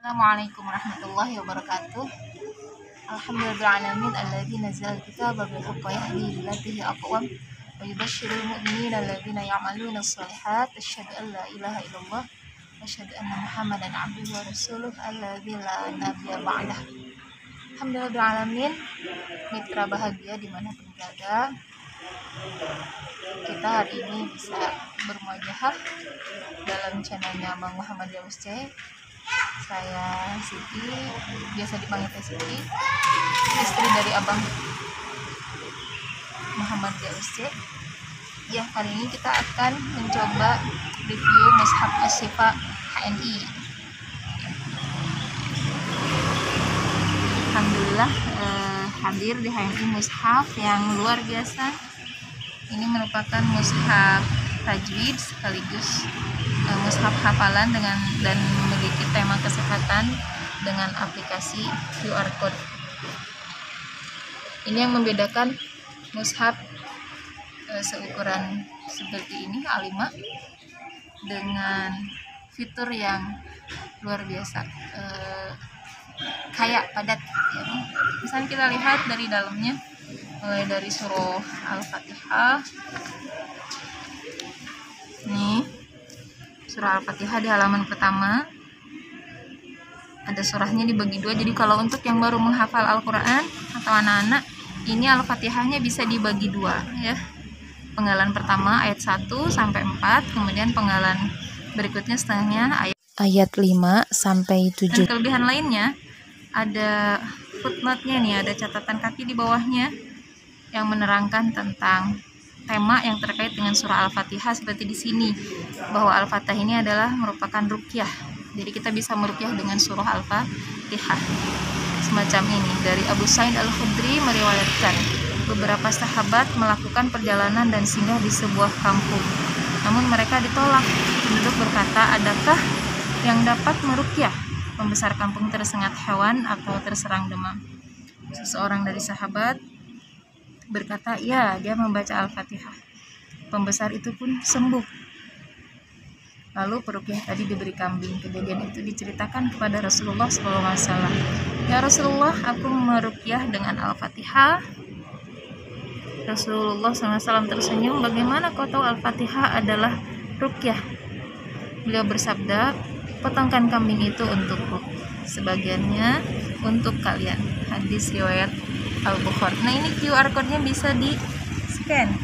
Assalamualaikum warahmatullahi wabarakatuh. Alhamdulillahirabbil alamin alladzi nazzala al-kitaba bil haqqi yahdi lillatihi aqwam wa yubashshirul mu'minina alladzina ya'maluna ash-shalihat asyhadu an la ilaha illallah wa asyhadu anna muhammadan abduhu wa rasuluh alladzi la nabiyya ba'dah. Alhamdulillahirabbil alamin, mitra bahagia dimanapun berada, kita hari ini bisa bermuajahah dalam channelnya Bang Muhammad Yausc. Saya Siti, biasa dipanggil Teh Siti, istri dari Abang Muhammad Yausc. Ya, kali ini kita akan mencoba review mushaf Asy-Syifa HNI. Alhamdulillah hadir di HNI mushaf yang luar biasa. Ini merupakan mushaf tajwid sekaligus mushaf hafalan dan memiliki tema kesehatan dengan aplikasi QR code. Ini yang membedakan mushaf seukuran seperti ini A5 dengan fitur yang luar biasa, kaya, padat ya. Misalnya kita lihat dari dalamnya, mulai dari surah Al-Fatihah. Nih, surah Al-Fatihah di halaman pertama. Ada surahnya dibagi dua. Jadi kalau untuk yang baru menghafal Al-Quran atau anak-anak, ini Al-Fatihahnya bisa dibagi dua ya. Penggalan pertama ayat 1 sampai 4, kemudian penggalan berikutnya setengahnya ayat 5 sampai 7. Dan kelebihan lainnya ada footnote-nya nih, ada catatan kaki di bawahnya yang menerangkan tentang tema yang terkait dengan surah Al-Fatihah, seperti di sini bahwa Al-Fatihah ini adalah merupakan ruqyah. Jadi kita bisa meruqyah dengan surah Al-Fatihah. Semacam ini dari Abu Sa'id Al-Khudri meriwayatkan, beberapa sahabat melakukan perjalanan dan singgah di sebuah kampung. Namun mereka ditolak. Penduduk berkata, "Adakah yang dapat meruqyah?" Pembesar kampung tersengat hewan atau terserang demam. Seseorang dari sahabat berkata, "Ya, dia membaca Al-Fatihah." Pembesar itu pun sembuh. Lalu peruqyah tadi diberi kambing. Kejadian itu diceritakan kepada Rasulullah SAW. "Ya Rasulullah, aku meruqyah dengan Al-Fatihah." Rasulullah SAW tersenyum, "Bagaimana kau tahu Al-Fatihah adalah ruqyah?" Beliau bersabda, "Potongkan kambing itu untukku, sebagiannya untuk kalian." Hadis riwayat Al-Bukhari. Nah, ini QR code-nya bisa di-scan.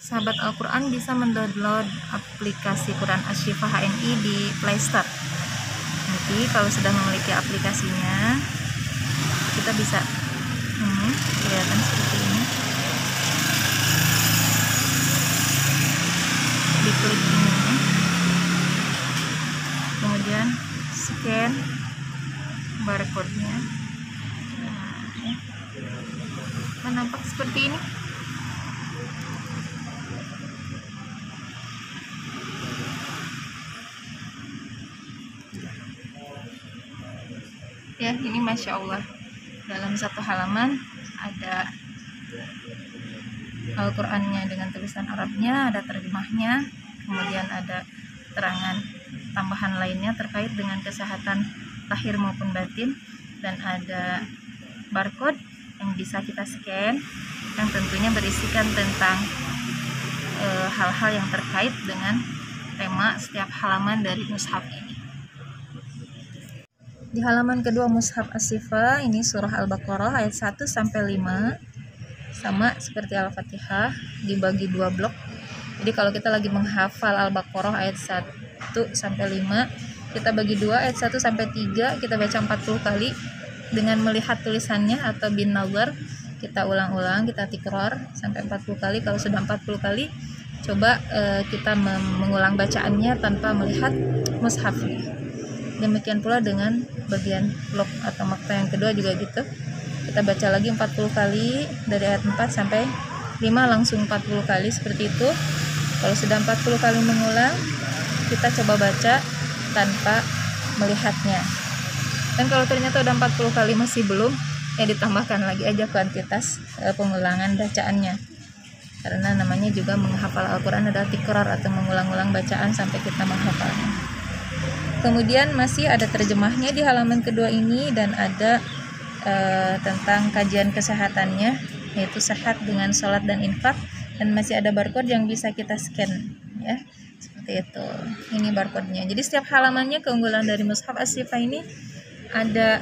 Sahabat Al-Quran bisa mendownload aplikasi Quran Asy-Syifa HNI di Play Store. Nanti kalau sudah memiliki aplikasinya, kita bisa kelihatan seperti ini. Diklik ini, kemudian scan barcode-nya. Nampak seperti ini. Ya, ini Masya Allah, dalam satu halaman ada Al-Qurannya dengan tulisan Arabnya, ada terjemahnya, kemudian ada keterangan tambahan lainnya terkait dengan kesehatan lahir maupun batin, dan ada barcode yang bisa kita scan, yang tentunya berisikan tentang hal-hal yang terkait dengan tema setiap halaman dari mushaf ini. Di halaman kedua mushaf Asy-Syifa ini surah Al-Baqarah ayat 1 sampai 5, sama seperti Al-Fatihah, dibagi dua blok. Jadi kalau kita lagi menghafal Al-Baqarah ayat 1 sampai 5, kita bagi dua, ayat 1 sampai 3 kita baca 40 kali dengan melihat tulisannya atau bin nazar. Kita ulang-ulang, kita tikrar sampai 40 kali. Kalau sudah 40 kali, coba kita mengulang bacaannya tanpa melihat mushafnya. Demikian pula dengan bagian blok atau makta yang kedua juga gitu. Kita baca lagi 40 kali dari ayat 4 sampai 5, langsung 40 kali seperti itu. Kalau sudah 40 kali mengulang, kita coba baca tanpa melihatnya. Dan kalau ternyata udah 40 kali masih belum, ya ditambahkan lagi aja kuantitas pengulangan bacaannya. Karena namanya juga menghafal Al-Quran adalah tikrar atau mengulang-ulang bacaan sampai kita menghafalnya. Kemudian masih ada terjemahnya di halaman kedua ini, dan ada tentang kajian kesehatannya, yaitu sehat dengan sholat dan infak, dan masih ada barcode yang bisa kita scan ya, seperti itu. Ini barcode-nya. Jadi setiap halamannya keunggulan dari Mushaf Asy-Syifa ini ada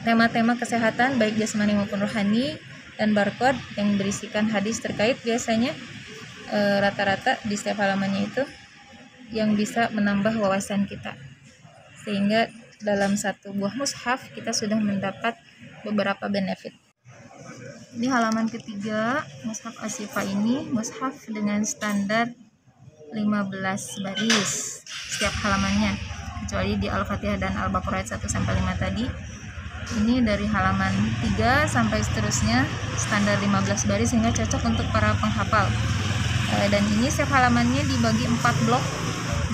tema-tema kesehatan baik jasmani maupun rohani, dan barcode yang berisikan hadis terkait, biasanya rata-rata di setiap halamannya itu yang bisa menambah wawasan kita, sehingga dalam satu buah mushaf kita sudah mendapat beberapa benefit. Di halaman ketiga, Mushaf Asy-Syifa ini mushaf dengan standar 15 baris setiap halamannya, kecuali di Al-Fatihah dan Al-Baqarah 1-5 tadi. Ini dari halaman 3 sampai seterusnya standar 15 baris, sehingga cocok untuk para penghafal. Dan ini setiap halamannya dibagi 4 blok,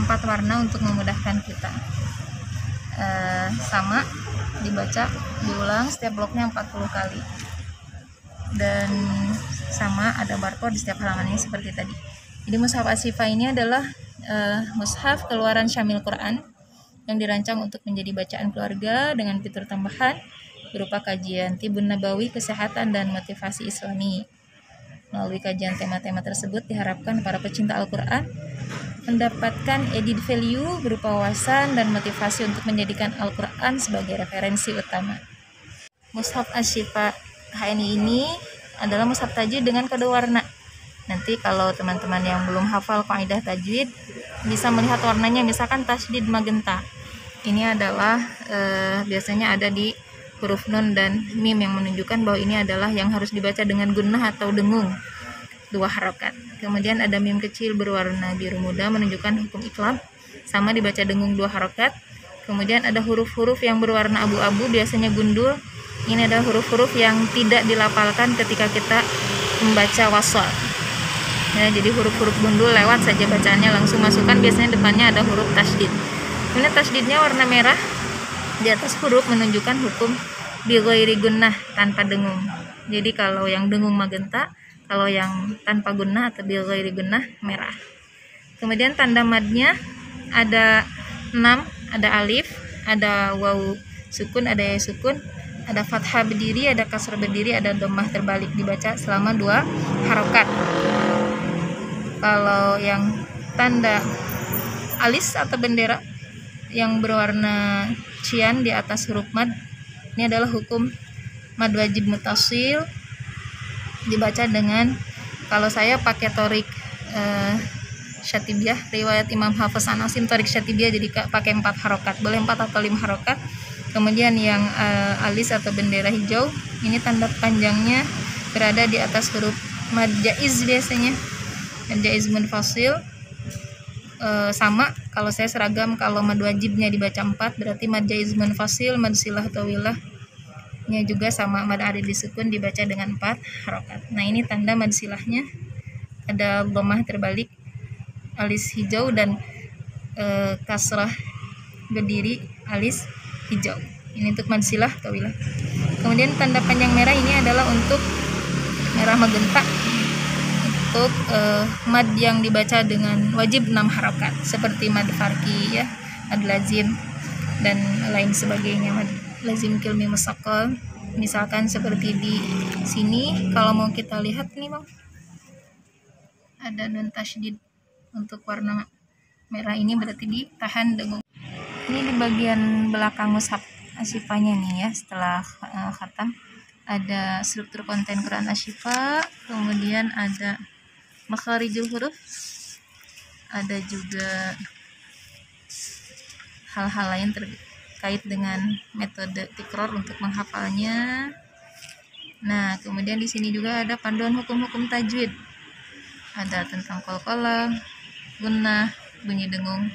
4 warna untuk memudahkan kita. Sama dibaca, diulang setiap bloknya 40 kali. Dan sama ada barcode di setiap halamannya seperti tadi. Jadi Mushaf Asy-Syifa ini adalah mushaf keluaran Syamil Quran yang dirancang untuk menjadi bacaan keluarga dengan fitur tambahan berupa kajian Tibun Nabawi, kesehatan dan motivasi Islami. Melalui kajian tema-tema tersebut diharapkan para pecinta Al-Quran mendapatkan added value berupa wawasan dan motivasi untuk menjadikan Al-Quran sebagai referensi utama. Mushaf Asy-Syifa HNI ini adalah mushaf tajwid dengan kode warna. Nanti kalau teman-teman yang belum hafal kaidah tajwid bisa melihat warnanya, misalkan tasydid magenta. Ini adalah biasanya ada di huruf nun dan mim yang menunjukkan bahwa ini adalah yang harus dibaca dengan gunnah atau dengung 2 harokat. Kemudian ada mim kecil berwarna biru muda menunjukkan hukum iqlab, sama dibaca dengung 2 harokat. Kemudian ada huruf-huruf yang berwarna abu-abu, biasanya gundul. Ini adalah huruf-huruf yang tidak dilafalkan ketika kita membaca wasal. Ya, jadi huruf-huruf gundul lewat saja bacaannya, langsung masukkan, biasanya depannya ada huruf tasydid. Kemudian tasydidnya warna merah di atas huruf menunjukkan hukum bi ghairi gunnah, tanpa dengung. Jadi kalau yang dengung magenta, kalau yang tanpa gunnah atau bi ghairi gunnah merah. Kemudian tanda madnya ada 6, ada alif, ada waw sukun, ada ya sukun, ada fathah berdiri, ada kasrah berdiri, ada dhammah terbalik, dibaca selama 2 harokat. Kalau yang tanda alis atau bendera yang berwarna cian di atas huruf mad, ini adalah hukum mad wajib mutasil, dibaca dengan, kalau saya pakai torik syatibiyah, riwayat Imam Hafiz An Asim torik syatibiyah, jadi pakai 4 harokat, boleh 4 atau 5 harokat. Kemudian yang alis atau bendera hijau, ini tanda panjangnya berada di atas huruf mad jaiz, biasanya mad jaiz munfasil. Sama, kalau saya seragam, kalau mad wajibnya dibaca 4, berarti mad jaiz munfasil, mad silah tawilah nya juga sama, mad arid disukun dibaca dengan 4 harokat. Nah, ini tanda mad silahnya, ada dhammah terbalik, alis hijau, dan kasrah berdiri, alis hijau. Ini untuk mad silah tawilah. Kemudian tanda panjang merah ini adalah untuk merah magenta, untuk mad yang dibaca dengan wajib 6 harokat, seperti mad farqi ya, mad lazim dan lain sebagainya, mad lazim kilmi musaqqal. Misalkan seperti di sini, kalau mau kita lihat nih Bang, ada nun tasydid untuk warna merah, ini berarti ditahan dengung. Ini di bagian belakang mushaf Asy-Syifanya nih ya, setelah khatam ada struktur konten Quran Asy-Syifa, kemudian ada makharijul huruf, ada juga hal-hal lain terkait dengan metode tikror untuk menghafalnya. Nah, kemudian di sini juga ada panduan hukum-hukum tajwid, ada tentang qalqalah, gunnah, bunyi dengung,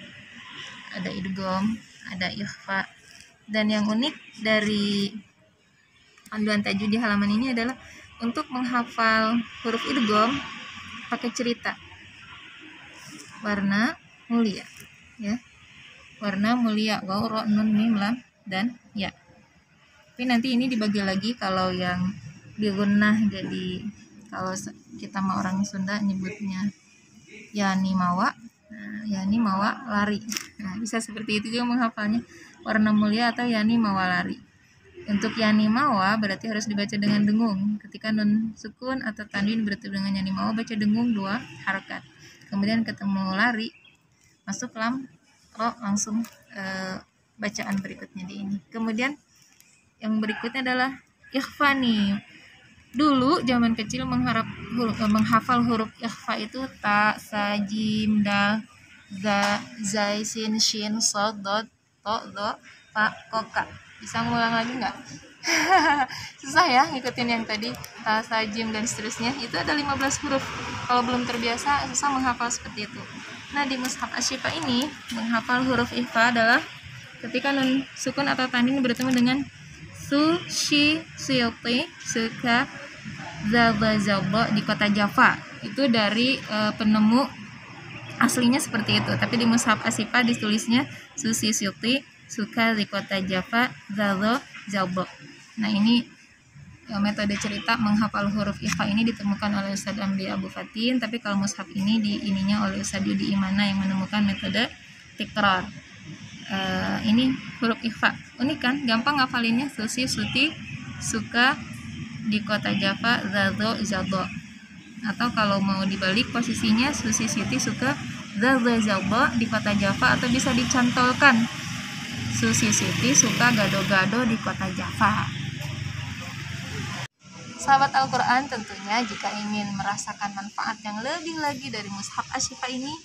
ada idgham, ada ikhfa. Dan yang unik dari panduan tajwid di halaman ini adalah untuk menghafal huruf idgham pakai cerita, warna mulia ya, warna mulia, waw, ro, nun, mim, lam, dan ya. Tapi nanti ini dibagi lagi, kalau yang digunnah, jadi kalau kita mau orang Sunda nyebutnya yani mawa, nah, yani mawa lari. Nah, bisa seperti itu juga menghafalnya, warna mulia atau yani mawa lari. Untuk yani mawa berarti harus dibaca dengan dengung. Ketika nun sukun atau tanwin bertemu dengan yani mawa, baca dengung 2 harakat. Kemudian ketemu lari, masuk lam ro, langsung bacaan berikutnya di ini. Kemudian yang berikutnya adalah ikhfa nih. Dulu zaman kecil menghafal huruf ikhfa itu ta, sa, jim, dal, za, zai, sin, shin, sod, dot, to, do, fa, ko, ka. Bisa ngulang lagi nggak? Susah ya ngikutin yang tadi, ta, sa, jim, dan seterusnya. Itu ada 15 huruf. Kalau belum terbiasa, susah menghafal seperti itu. Nah, di mushaf Asy-Syifa ini, menghafal huruf ikhfa adalah ketika nun sukun atau tanwin bertemu dengan su, shi, suyuti, suka, zaba, zaba di kota Java. Itu dari penemu aslinya seperti itu, tapi di mushaf Asy-Syifa ditulisnya Susi Syuti suka di kota Java, zalo, zabo. Nah, ini metode cerita menghafal huruf ikhfa ini ditemukan oleh Ustadz Amdi Abu Fatin, tapi kalau mushaf ini ininya oleh Ustadz Yudi Imana yang menemukan metode tikrar. Ini huruf ikhfa unik kan, gampang ngafalinnya. Susi Syuti suka di kota Java, zalo, zabo. Atau kalau mau dibalik posisinya, Susi Siti suka zaba, zaba di kota Java, atau bisa dicantolkan Susi Siti suka gado-gado di kota Java. Sahabat Al-Quran, tentunya jika ingin merasakan manfaat yang lebih lagi dari mushaf Asy-Syifa ini,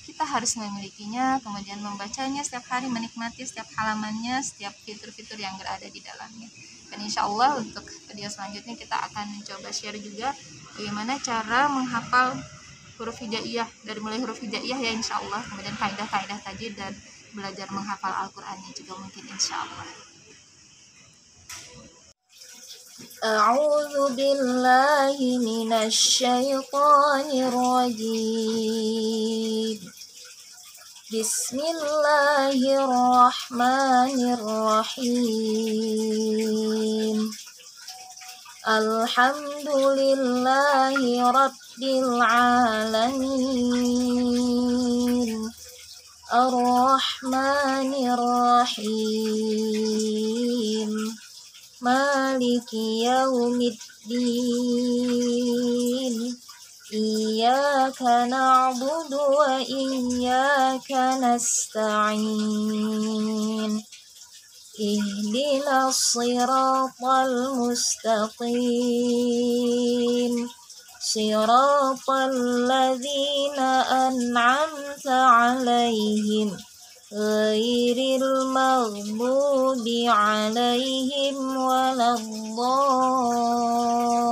kita harus memilikinya, kemudian membacanya setiap hari, menikmati setiap halamannya, setiap fitur-fitur yang berada di dalamnya. Dan insya Allah untuk video selanjutnya kita akan mencoba share juga bagaimana cara menghafal huruf hijaiyah, dari mulai huruf hijaiyah ya insya Allah, kemudian kaidah-kaidah tajwid dan belajar menghafal Al-Qur'annya juga mungkin insya Allah. A'udzu billahi minasy syaithanir rajim. Bismillahirrahmanirrahim. Alhamdulillahi rabbil alamin. Ar-Rahmanir-Rahim. Maliki yaumiddin. Iyyaka na'budu wa iyyaka nasta'in. Ihdinas siratal mustaqim. Siratal ladzina an'amta 'alaihim ghairil maghdubi 'alaihim waladdallin.